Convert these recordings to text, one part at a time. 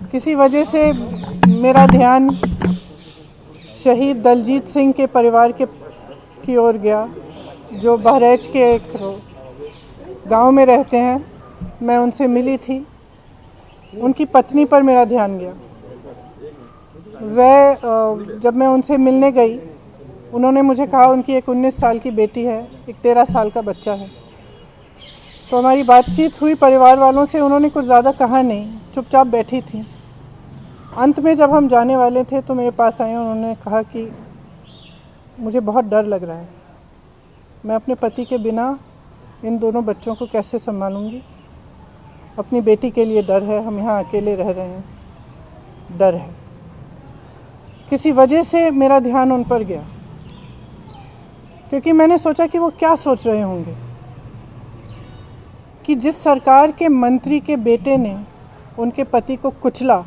किसी वजह से मेरा ध्यान शहीद दलजीत सिंह के परिवार की ओर गया, जो बहराइच के एक गांव में रहते हैं। मैं उनसे मिली थी। उनकी पत्नी पर मेरा ध्यान गया। जब मैं उनसे मिलने गई, उन्होंने मुझे कहा उनकी एक 19 साल की बेटी है, एक 13 साल का बच्चा है। तो हमारी बातचीत हुई परिवार वालों से। उन्होंने कुछ ज़्यादा कहा नहीं, चुपचाप बैठी थी। अंत में जब हम जाने वाले थे तो मेरे पास आए। उन्होंने कहा कि मुझे बहुत डर लग रहा है, मैं अपने पति के बिना इन दोनों बच्चों को कैसे संभालूंगी। अपनी बेटी के लिए डर है, हम यहाँ अकेले रह रहे हैं, डर है। किसी वजह से मेरा ध्यान उन पर गया, क्योंकि मैंने सोचा कि वो क्या सोच रहे होंगे कि जिस सरकार के मंत्री के बेटे ने उनके पति को कुचला,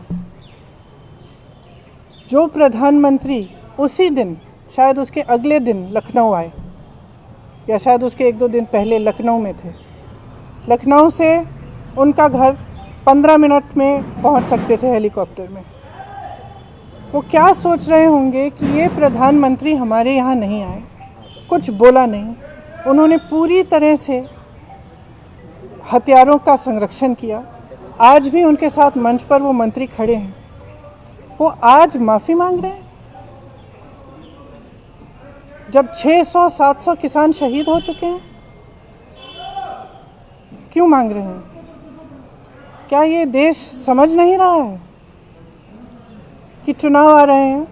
जो प्रधानमंत्री उसी दिन, शायद उसके अगले दिन लखनऊ आए, या शायद उसके 1-2 दिन पहले लखनऊ में थे। लखनऊ से उनका घर 15 मिनट में पहुंच सकते थे हेलीकॉप्टर में। वो क्या सोच रहे होंगे कि ये प्रधानमंत्री हमारे यहाँ नहीं आए, कुछ बोला नहीं। उन्होंने पूरी तरह से हथियारों का संरक्षण किया। आज भी उनके साथ मंच पर वो मंत्री खड़े हैं। वो आज माफ़ी मांग रहे हैं जब 600-700 किसान शहीद हो चुके हैं। क्यों मांग रहे हैं? क्या ये देश समझ नहीं रहा है कि चुनाव आ रहे हैं?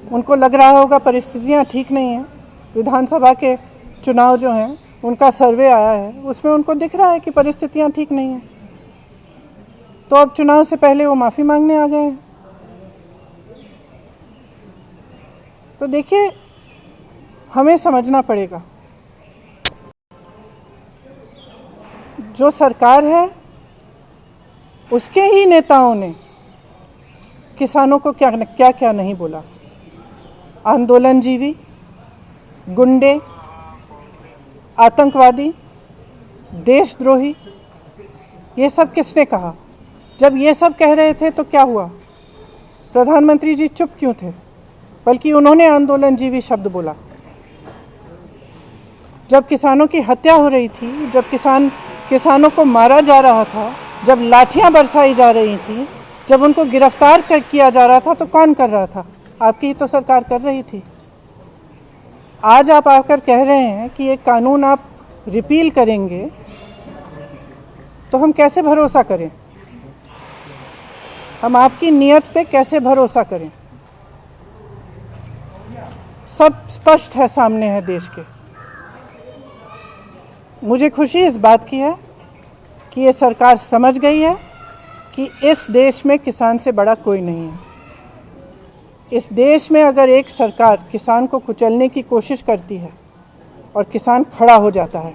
उनको लग रहा होगा परिस्थितियां ठीक नहीं हैं। विधानसभा के चुनाव जो हैं, उनका सर्वे आया है, उसमें उनको दिख रहा है कि परिस्थितियां ठीक नहीं हैं। तो अब चुनाव से पहले वो माफ़ी मांगने आ गए हैं। तो देखिए, हमें समझना पड़ेगा, जो सरकार है उसके ही नेताओं ने किसानों को क्या क्या नहीं बोला। आंदोलनजीवी, गुंडे, आतंकवादी, देशद्रोही, ये सब किसने कहा? जब ये सब कह रहे थे तो क्या हुआ? प्रधानमंत्री जी चुप क्यों थे? बल्कि उन्होंने आंदोलनजीवी शब्द बोला। जब किसानों की हत्या हो रही थी, जब किसानों को मारा जा रहा था, जब लाठियां बरसाई जा रही थी, जब उनको गिरफ्तार किया जा रहा था, तो कौन कर रहा था? आपकी ही तो सरकार कर रही थी। आज आप आकर कह रहे हैं कि ये कानून आप रिपील करेंगे, तो हम कैसे भरोसा करें? हम आपकी नीयत पे कैसे भरोसा करें? सब स्पष्ट है, सामने है देश के। मुझे खुशी इस बात की है कि ये सरकार समझ गई है कि इस देश में किसान से बड़ा कोई नहीं है। इस देश में अगर एक सरकार किसान को कुचलने की कोशिश करती है और किसान खड़ा हो जाता है,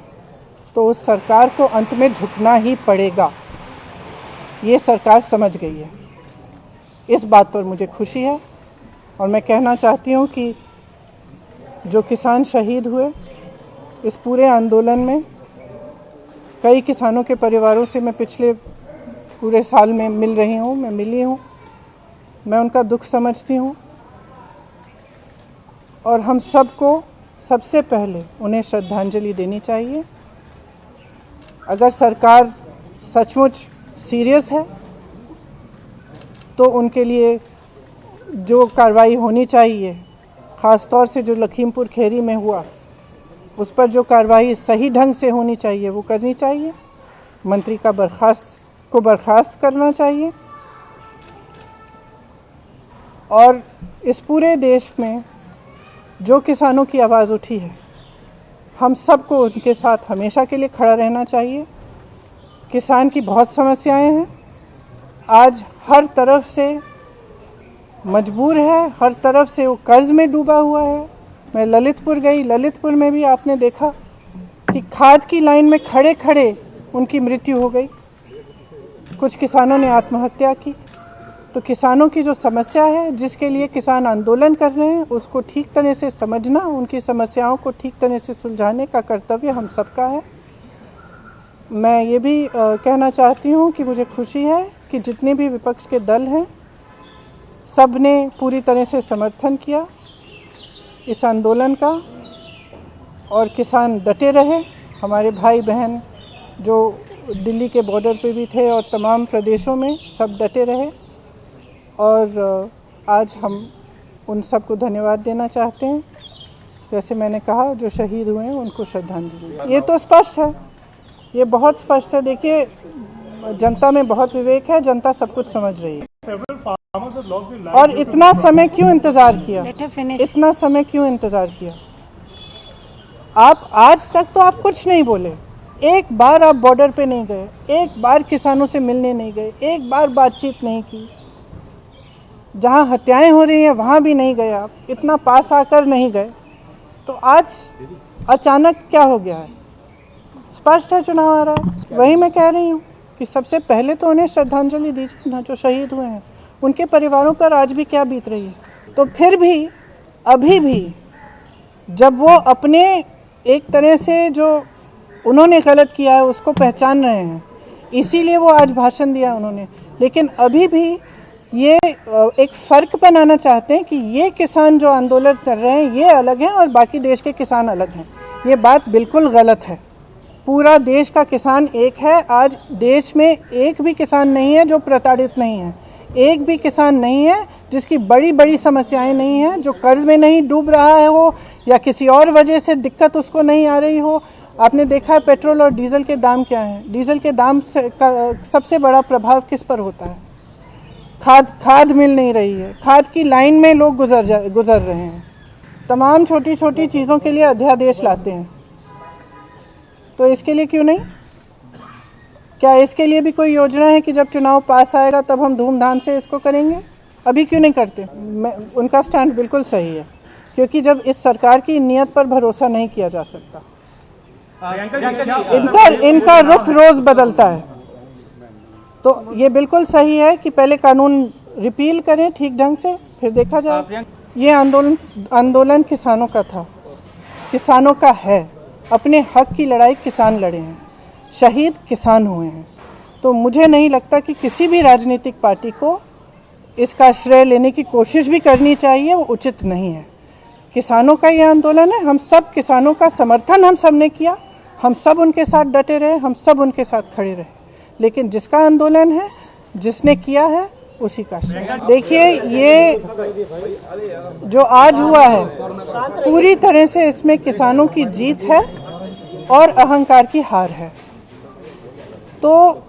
तो उस सरकार को अंत में झुकना ही पड़ेगा। ये सरकार समझ गई है। इस बात पर मुझे खुशी है। और मैं कहना चाहती हूँ कि जो किसान शहीद हुए इस पूरे आंदोलन में, कई किसानों के परिवारों से मैं पिछले पूरे साल में मिली हूँ। मैं उनका दुख समझती हूँ और हम सबको सबसे पहले उन्हें श्रद्धांजलि देनी चाहिए। अगर सरकार सचमुच सीरियस है तो उनके लिए जो कार्रवाई होनी चाहिए, ख़ास तौर से जो लखीमपुर खीरी में हुआ, उस पर जो कार्रवाई सही ढंग से होनी चाहिए वो करनी चाहिए। मंत्री का बर्खास्त करना चाहिए। और इस पूरे देश में जो किसानों की आवाज़ उठी है, हम सबको उनके साथ हमेशा के लिए खड़ा रहना चाहिए। किसान की बहुत समस्याएं हैं। आज हर तरफ से मजबूर है, हर तरफ से वो कर्ज में डूबा हुआ है। मैं ललितपुर गई, ललितपुर में भी आपने देखा कि खाद की लाइन में खड़े खड़े उनकी मृत्यु हो गई। कुछ किसानों ने आत्महत्या की। तो किसानों की जो समस्या है, जिसके लिए किसान आंदोलन कर रहे हैं, उसको ठीक तरह से समझना, उनकी समस्याओं को ठीक तरह से सुलझाने का कर्तव्य हम सबका है। मैं ये भी कहना चाहती हूँ कि मुझे खुशी है कि जितने भी विपक्ष के दल हैं सब ने पूरी तरह से समर्थन किया इस आंदोलन का और किसान डटे रहे। हमारे भाई बहन जो दिल्ली के बॉर्डर पे भी थे और तमाम प्रदेशों में सब डटे रहे और आज हम उन सबको धन्यवाद देना चाहते हैं। जैसे मैंने कहा, जो शहीद हुए हैं उनको श्रद्धांजलि। ये तो स्पष्ट है, ये बहुत स्पष्ट है। देखिए, जनता में बहुत विवेक है, जनता सब कुछ समझ रही है। और इतना समय क्यों इंतजार किया? इतना समय क्यों इंतजार किया? आप आज तक तो आप कुछ नहीं बोले, एक बार आप बॉर्डर पे नहीं गए, एक बार किसानों से मिलने नहीं गए, एक बार बातचीत नहीं की। जहां हत्याएं हो रही हैं वहां भी नहीं गए आप, इतना पास आकर नहीं गए। तो आज अचानक क्या हो गया है? स्पष्ट है चुनाव आ रहा है। वही मैं कह रही हूँ कि सबसे पहले तो उन्हें श्रद्धांजलि दीजिए ना, जो शहीद हुए हैं। उनके परिवारों पर आज भी क्या बीत रही है। तो फिर भी अभी भी जब वो अपने एक तरह से जो उन्होंने गलत किया है उसको पहचान रहे हैं, इसीलिए वो आज भाषण दिया उन्होंने। लेकिन अभी भी ये एक फ़र्क बनाना चाहते हैं कि ये किसान जो आंदोलन कर रहे हैं ये अलग हैं और बाकी देश के किसान अलग हैं। ये बात बिल्कुल गलत है। पूरा देश का किसान एक है। आज देश में एक भी किसान नहीं है जो प्रताड़ित नहीं है, एक भी किसान नहीं है जिसकी बड़ी बड़ी समस्याएं नहीं हैं, जो कर्ज में नहीं डूब रहा है हो या किसी और वजह से दिक्कत उसको नहीं आ रही हो। आपने देखा है पेट्रोल और डीजल के दाम क्या हैं। डीजल के दाम का सबसे बड़ा प्रभाव किस पर होता है? खाद मिल नहीं रही है, खाद की लाइन में लोग गुजर रहे हैं। तमाम छोटी छोटी चीज़ों के लिए अध्यादेश लाते हैं, तो इसके लिए क्यों नहीं? क्या इसके लिए भी कोई योजना है कि जब चुनाव पास आएगा तब हम धूमधाम से इसको करेंगे? अभी क्यों नहीं करते? उनका स्टैंड बिल्कुल सही है, क्योंकि जब इस सरकार की नीयत पर भरोसा नहीं किया जा सकता। इनका रुख रोज बदलता है। तो ये बिल्कुल सही है कि पहले कानून रिपील करें ठीक ढंग से, फिर देखा जाए। ये आंदोलन किसानों का था, किसानों का है। अपने हक की लड़ाई किसान लड़े हैं, शहीद किसान हुए हैं। तो मुझे नहीं लगता कि किसी भी राजनीतिक पार्टी को इसका श्रेय लेने की कोशिश भी करनी चाहिए, वो उचित नहीं है। किसानों का ये आंदोलन है, हम सब किसानों का समर्थन हम सब ने किया, हम सब उनके साथ डटे रहे, हम सब उनके साथ खड़े रहे। लेकिन जिसका आंदोलन है, जिसने किया है, उसी का श्रेय। देखिए, ये जो आज हुआ है पूरी तरह से इसमें किसानों की जीत है और अहंकार की हार है। तो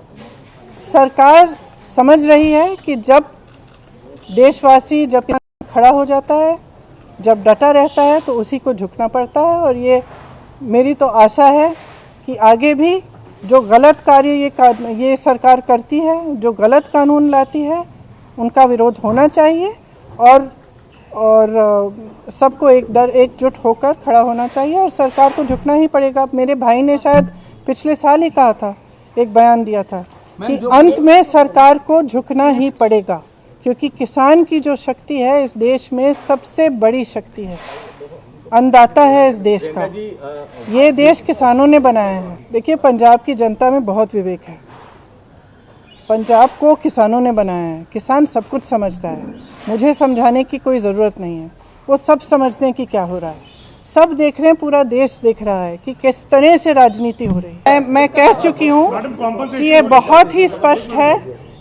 सरकार समझ रही है कि जब देशवासी, जब किसान खड़ा हो जाता है, जब डटा रहता है, तो उसी को झुकना पड़ता है। और ये मेरी तो आशा है कि आगे भी जो गलत कार्य ये सरकार करती है, जो गलत कानून लाती है, उनका विरोध होना चाहिए और सबको एकजुट होकर खड़ा होना चाहिए और सरकार को झुकना ही पड़ेगा। मेरे भाई ने शायद पिछले साल ही कहा था, एक बयान दिया था कि अंत में सरकार को झुकना ही पड़ेगा, क्योंकि किसान की जो शक्ति है इस देश में सबसे बड़ी शक्ति है, अन्नदाता है इस देश का। ये देश किसानों ने बनाया है। देखिए, पंजाब की जनता में बहुत विवेक है। पंजाब को किसानों ने बनाया है। किसान सब कुछ समझता है, मुझे समझाने की कोई ज़रूरत नहीं है। वो सब समझते हैं कि क्या हो रहा है, सब देख रहे हैं, पूरा देश देख रहा है कि किस तरह से राजनीति हो रही है। मैं कह चुकी हूँ कि ये बहुत ही स्पष्ट है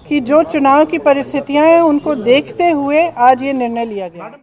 कि जो चुनाव की परिस्थितियाँ हैं उनको देखते हुए आज ये निर्णय लिया गया।